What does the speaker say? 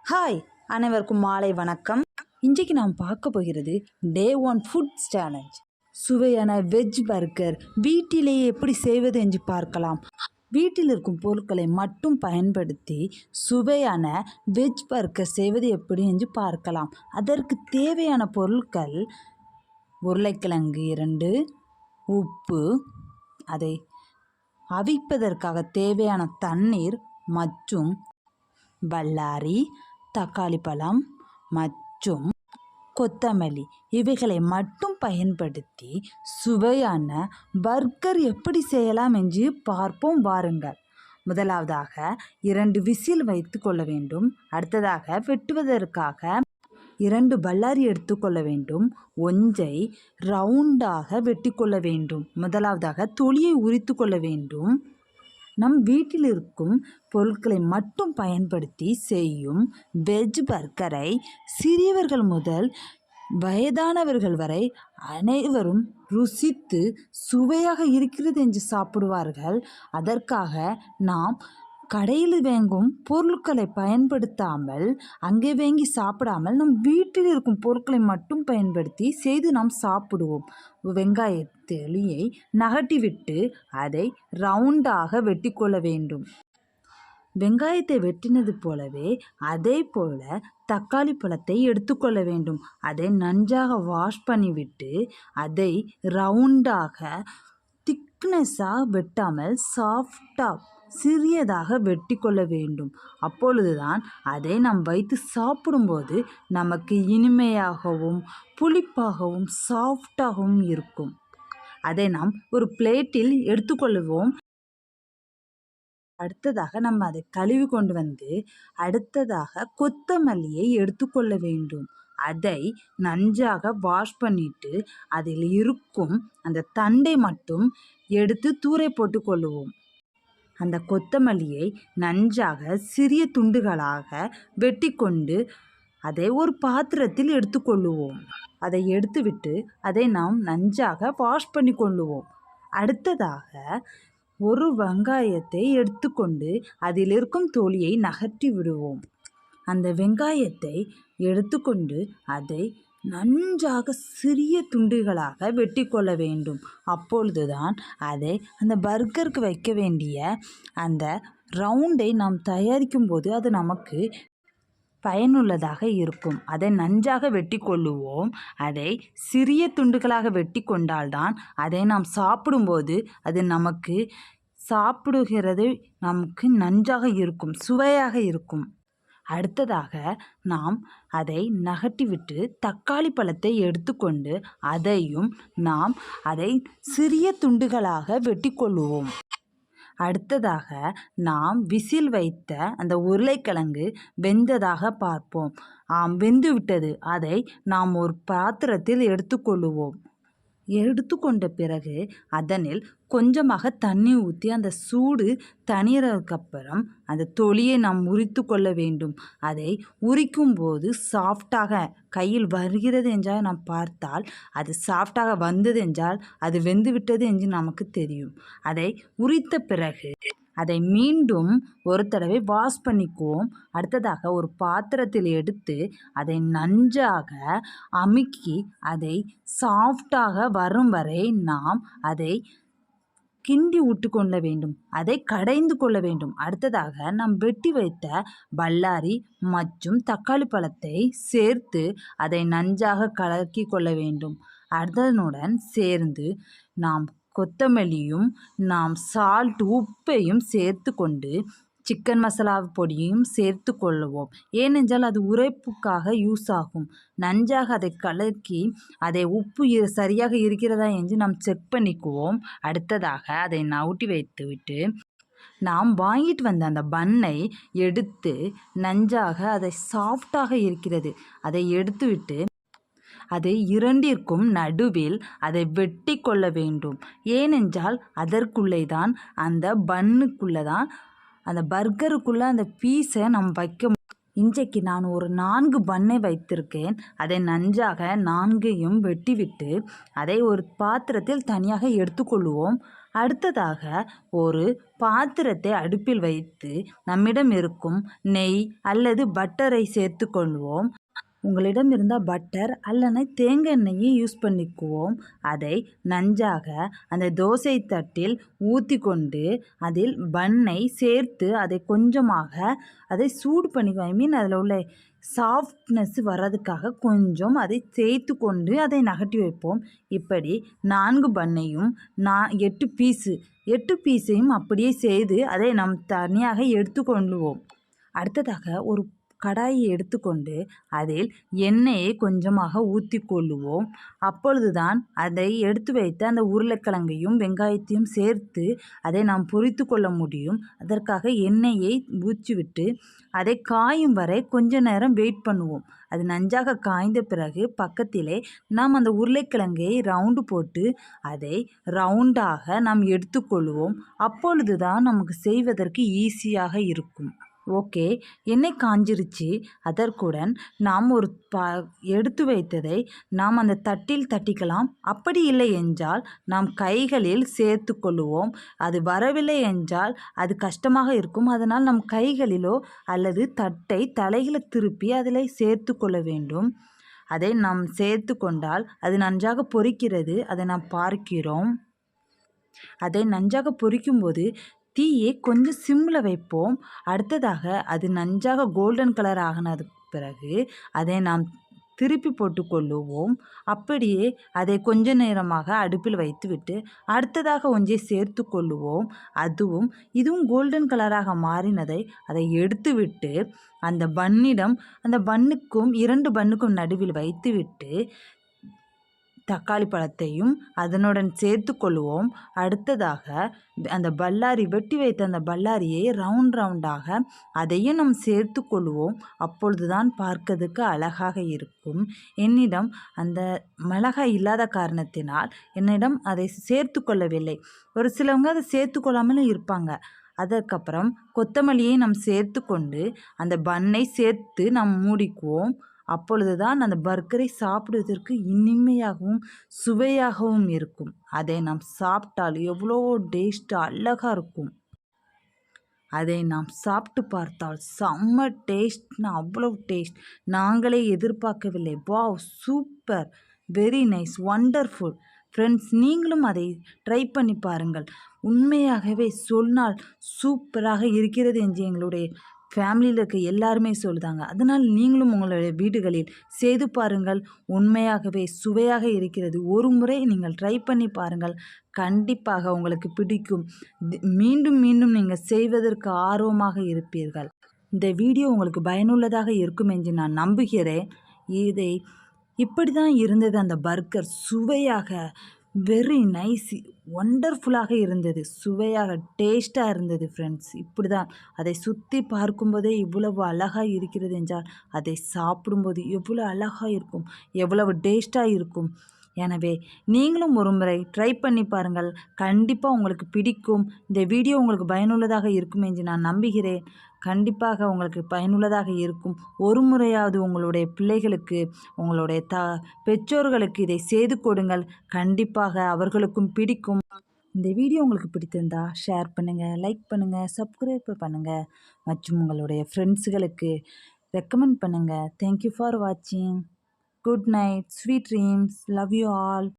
Hi, அனைவருக்கும் மாலை வணக்கம். இன்றைக்கு நாம் பார்க்க போகிறது டே 1 ஃபுட் சேலஞ்ச். சுவையான வெஜ் பர்கர் வீட்டிலேயே எப்படி செய்வது என்று பார்க்கலாம். வீட்டில் இருக்கும் பொருட்களை மட்டும் பயன்படுத்தி சுவையான வெஜ் பர்கர் செய்வது எப்படி என்று பார்க்கலாம். அதற்கு தேவையான பொருட்கள்: உருளைக்கிழங்கு 2, உப்பு, அதை அவிப்பதற்காக தேவையான தண்ணீர் மற்றும் பல்லாரி, தக்காளி பழம் மற்றும் கொத்தமல்லி இவைகளை மட்டும் பயன்படுத்தி சுவையான பர்கர் எப்படி செய்யலாம் என்று பார்ப்போம் வாருங்கள். முதலாவதாக 2 விசில் வைத்து கொள்ள வேண்டும். அடுத்ததாக வெட்டுவதற்காக 2 பல்லாரி எடுத்துக்கொள்ள வேண்டும். ஒன்றை ரவுண்டாக வெட்டி கொள்ள வேண்டும். முதலாவதாக தொலியை உரித்து கொள்ள வேண்டும். நம் வீட்டில் இருக்கும் பொருட்களை மட்டும் பயன்படுத்தி செய்யும் வெஜ் பர்கரை சிறியவர்கள் முதல் வயதானவர்கள் வரை அனைவரும் ருசித்து சுவையாக இருக்கிறது என்று சாப்பிடுவார்கள். அதற்காக நாம் கடையில் வாங்கும் பொருட்களை பயன்படுத்தாமல், அங்கே வாங்கி சாப்பிடாமல் நம் வீட்டில் இருக்கும் பொருட்களை மட்டும் பயன்படுத்தி செய்து நாம் சாப்பிடுவோம். வெங்காயத்தொலியை நகட்டிவிட்டு அதை ரவுண்டாக வெட்டி கொள்ள வேண்டும். வெங்காயத்தை வெட்டினது போலவே அதே போல தக்காளி பழத்தை எடுத்துக்கொள்ள வேண்டும். அதை நன்றாக வாஷ் பண்ணிவிட்டு அதை ரவுண்டாக திக்னஸாக வெட்டாமல் சாஃப்டாக சிறியதாக வெட்டி கொள்ள வேண்டும். அப்பொழுதுதான் அதை நாம் வைத்து சாப்பிடும்போது நமக்கு இனிமையாகவும் புளிப்பாகவும் சாஃப்டாகவும் இருக்கும். அதை நாம் ஒரு பிளேட்டில் எடுத்துக்கொள்வோம். அடுத்ததாக நம்ம அதை கழுவி கொண்டு வந்து அடுத்ததாக கொத்தமல்லியை எடுத்துக்கொள்ள வேண்டும். அதை நன்றாக வாஷ் பண்ணிட்டு அதில் இருக்கும் அந்த தண்டை மட்டும் எடுத்து தூரை போட்டு கொள்ளுவோம். அந்த கொத்தமல்லியை நன்றாக சிறிய துண்டுகளாக வெட்டி கொண்டு அதை ஒரு பாத்திரத்தில் எடுத்துக்கொள்ளுவோம். அதை எடுத்துவிட்டு அதை நாம் நன்றாக வாஷ் பண்ணி கொள்ளுவோம். அடுத்ததாக ஒரு வெங்காயத்தை எடுத்துக்கொண்டு அதில் இருக்கும் தோலியை நகர்த்தி விடுவோம். அந்த வெங்காயத்தை எடுத்துக்கொண்டு அதை நன்றாக சிறிய துண்டுகளாக வெட்டி கொள்ள வேண்டும். அப்பொழுதுதான் அதை அந்த பர்கருக்கு வைக்க வேண்டிய அந்த ரவுண்டை நாம் தயாரிக்கும் போது அது நமக்கு பயனுள்ளதாக இருக்கும். அதை நன்றாக வெட்டி கொள்ளுவோம். அதை சிறிய துண்டுகளாக வெட்டி கொண்டால்தான் அதை நாம் சாப்பிடும்போது அது நமக்கு சாப்பிடுகிறது நமக்கு நன்றாக இருக்கும், சுவையாக இருக்கும். அடுத்ததாக நாம் அதை நகட்டிவிட்டு தக்காளி பழத்தை எடுத்துக்கொண்டு அதையும் நாம் அதை சிறிய துண்டுகளாக வெட்டி கொள்ளுவோம். அடுத்ததாக நாம் விசில் வைத்த அந்த உருளைக்கிழங்கு வெந்ததாக பார்ப்போம். வெந்து விட்டது. அதை நாம் ஒரு பாத்திரத்தில் எடுத்துக்கொள்ளுவோம். எடுத்துக்கொண்ட பிறகு அதனில் கொஞ்சமாக தண்ணி ஊற்றி அந்த சூடு தணிகிறதுக்கப்புறம் அந்த தொலியை நாம் உரித்து கொள்ள வேண்டும். அதை உரிக்கும் போது சாஃப்டாக கையில் வருகிறது என்றால் நாம் பார்த்தால் அது சாஃப்டாக வந்தது என்றால் அது வெந்துவிட்டது என்று நமக்கு தெரியும். அதை உரித்த பிறகு அதை மீண்டும் ஒரு தடவை வாஷ் பண்ணிக்குவோம். அடுத்ததாக ஒரு பாத்திரத்தில் எடுத்து அதை நன்றாக அமுக்கி அதை சாஃப்டாக வரும் வரை நாம் அதை கிண்டி விட்டு கொள்ள வேண்டும். அதை கடைந்து கொள்ள வேண்டும். அடுத்ததாக நாம் வெட்டி வைத்த பல்லாரி மற்றும் தக்காளி பழத்தை சேர்த்து அதை நன்றாக கலக்கி கொள்ள வேண்டும். அதனுடன் சேர்ந்து நாம் கொத்தமல்லியும் நாம் உப்பையும் சேர்த்து கொண்டு சிக்கன் மசாலா பொடியையும் சேர்த்து கொள்ளுவோம். ஏனென்றால் அது உரைப்புக்காக யூஸ் ஆகும். நன்றாக அதை கலக்கி அதை உப்பு சரியாக இருக்கிறதா என்று நாம் செக் பண்ணிக்குவோம். அடுத்ததாக அதை நவுட்டி வைத்துவிட்டு நாம் வாங்கிட்டு வந்த அந்த பன்னை எடுத்து நன்றாக அதை சாஃப்டாக இருக்கிறது அதை எடுத்துவிட்டு அதை இரண்டிற்கும் நடுவில் அதை வெட்டி கொள்ள வேண்டும். ஏனென்றால் அதற்குள்ளே தான் அந்த பன்னுக்குள்ளே தான் அந்த பர்கருக்குள்ளே அந்த பீஸை நம்ம வைக்க. இன்றைக்கு நான் ஒரு 4 பன்னை வைத்திருக்கேன். அதை நன்றாக 4ஐயும் வெட்டிவிட்டு அதை ஒரு பாத்திரத்தில் தனியாக எடுத்துக்கொள்ளுவோம். அடுத்ததாக ஒரு பாத்திரத்தை அடுப்பில் வைத்து நம்மிடம் இருக்கும் நெய் அல்லது பட்டரை சேர்த்து கொள்வோம். உங்களிடம் இருந்தால் பட்டர் அல்லனா தேங்காய் எண்ணெயை யூஸ் பண்ணிக்குவோம். அதை நன்றாக அந்த தோசை தட்டில் ஊற்றி கொண்டு அதில் பன்னை சேர்த்து அதை கொஞ்சமாக அதை சூடு பண்ணிக்குவோம். அதில் உள்ள சாஃப்ட்னஸ் வர்றதுக்காக கொஞ்சம் அதை தேய்த்து கொண்டு அதை நகட்டி வைப்போம். இப்படி 4 பன்னையும் 8 பீஸையும் அப்படியே செய்து அதை நாம் தனியாக எடுத்துக்கொள்வோம். அடுத்ததாக ஒரு கடாயை எடுத்துக்கொண்டு அதில் எண்ணெயை கொஞ்சமாக ஊற்றி கொள்ளுவோம். அப்பொழுதுதான் அதை எடுத்து வைத்து அந்த உருளைக்கிழங்கையும் வெங்காயத்தையும் சேர்த்து அதை நாம் பொரித்து கொள்ள முடியும். அதற்காக எண்ணெயை ஊற்றிவிட்டு அதை காயும் வரை கொஞ்ச நேரம் வெயிட் பண்ணுவோம். அது நன்றாக காய்ந்த பிறகு பக்கத்திலே நாம் அந்த உருளைக்கிழங்கை ரவுண்டு போட்டு அதை ரவுண்டாக நாம் எடுத்துக்கொள்வோம். அப்பொழுதுதான் நமக்கு செய்வதற்கு ஈஸியாக இருக்கும். ஓகே, எண்ணெய் காஞ்சிருச்சு. அதற்குடன் நாம் ஒரு எடுத்து வைத்ததை நாம் அந்த தட்டில் தட்டிக்கலாம். அப்படி இல்லை என்றால் நாம் கைகளில் சேர்த்து கொள்ளுவோம். அது வரவில்லை என்றால் அது கஷ்டமாக இருக்கும். அதனால் நம் கைகளிலோ அல்லது தட்டை தலையில் திருப்பி அதில் சேர்த்து கொள்ள வேண்டும். அதை நாம் சேர்த்து கொண்டால் அது நன்றாக பொரிக்கிறது. அதை நாம் பார்க்கிறோம். அதை நன்றாக பொரிக்கும்போது தீயை கொஞ்சம் சிம்மில் வைப்போம். அடுத்ததாக அது நன்றாக கோல்டன் கலர் ஆகினதுக்கு பிறகு அதை நாம் திருப்பி போட்டு கொள்ளுவோம். அப்படியே அதை கொஞ்ச நேரமாக அடுப்பில் வைத்துவிட்டு அடுத்ததாக ஒன்றை சேர்த்து கொள்ளுவோம். இதுவும் கோல்டன் கலராக மாறினதை அதை எடுத்துவிட்டு அந்த பன்னுக்கும் 2 பன்னுக்கும் நடுவில் வைத்துவிட்டு தக்காளி பழத்தையும் அதனுடன் சேர்த்து கொள்வோம். அடுத்ததாக அந்த வெட்டி வைத்த அந்த பல்லாரியை ரவுண்டாக அதையும் நாம் சேர்த்து கொள்வோம். அப்பொழுதுதான் பார்க்கிறதுக்கு அழகாக இருக்கும். என்னிடம் அந்த மிளகாய் இல்லாத காரணத்தினால் என்னிடம் அதை சேர்த்து கொள்ளவில்லை. ஒரு சிலவங்க அதை சேர்த்து கொள்ளாமலும் இருப்பாங்க. அதற்கப்புறம் கொத்தமல்லியை நாம் சேர்த்து கொண்டு அந்த பன்னை சேர்த்து நாம் மூடிக்குவோம். அப்பொழுதுதான் அந்த பர்கரை சாப்பிடுவதற்கு இனிமையாகவும் சுவையாகவும் இருக்கும். அதை நாம் சாப்பிட்டால் எவ்வளோ டேஸ்ட்டாக அழகாக இருக்கும். அதை நாம் சாப்பிட்டு பார்த்தால் செம்ம டேஸ்ட்னா அவ்வளோ டேஸ்ட். நாங்களே எதிர்பார்க்கவில்லை. Wow, super, very nice, wonderful. Friends, நீங்களும் அதை ட்ரை பண்ணி பாருங்கள். உண்மையாகவே சொன்னால் சூப்பராக இருக்கிறது என்று எங்களுடைய ஃபேமிலியில் இருக்க எல்லாருமே சொல்லுதாங்க. அதனால் நீங்களும் உங்களுடைய வீடுகளில் செய்து பாருங்கள். உண்மையாகவே சுவையாக இருக்கிறது. ஒரு முறை நீங்கள் ட்ரை பண்ணி பாருங்கள். கண்டிப்பாக உங்களுக்கு பிடிக்கும். மீண்டும் மீண்டும் நீங்கள் செய்வதற்கு ஆர்வமாக இருப்பீர்கள். இந்த வீடியோ உங்களுக்கு பயனுள்ளதாக இருக்கும் என்று நான் நம்புகிறேன். இப்படி தான் இருந்தது அந்த பர்கர். சுவையாக வெரி நைஸ், ஒண்டர்ஃபுல்லாக இருந்தது. சுவையாக டேஸ்ட்டாக இருந்தது ஃப்ரெண்ட்ஸ். இப்படி தான் அதை சுற்றி பார்க்கும்போதே இவ்வளவு அழகாக இருக்கிறது என்றால் அதை சாப்பிடும்போது எவ்வளோ அழகாக இருக்கும், எவ்வளவு டேஸ்ட்டாக இருக்கும். எனவே நீங்களும் ஒரு முறை ட்ரை பண்ணி பாருங்கள். கண்டிப்பாக உங்களுக்கு பிடிக்கும். இந்த வீடியோ உங்களுக்கு பயனுள்ளதாக இருக்கும் என்று நான் நம்புகிறேன். கண்டிப்பாக உங்களுக்கு பயனுள்ளதாக இருக்கும். ஒரு முறையாவது உங்களுடைய பிள்ளைகளுக்கு, உங்களுடைய பெற்றோர்களுக்கு இதை செய்து கொடுங்கள். கண்டிப்பாக அவர்களுக்கும் பிடிக்கும். இந்த வீடியோ உங்களுக்கு பிடித்திருந்தா ஷேர் பண்ணுங்கள், லைக் பண்ணுங்கள், சப்ஸ்கிரைப் பண்ணுங்கள் மற்றும் உங்களுடைய ஃப்ரெண்ட்ஸுகளுக்கு ரெக்கமெண்ட் பண்ணுங்கள். தேங்க்யூ ஃபார் வாட்சிங். Good night, sweet dreams, love you all.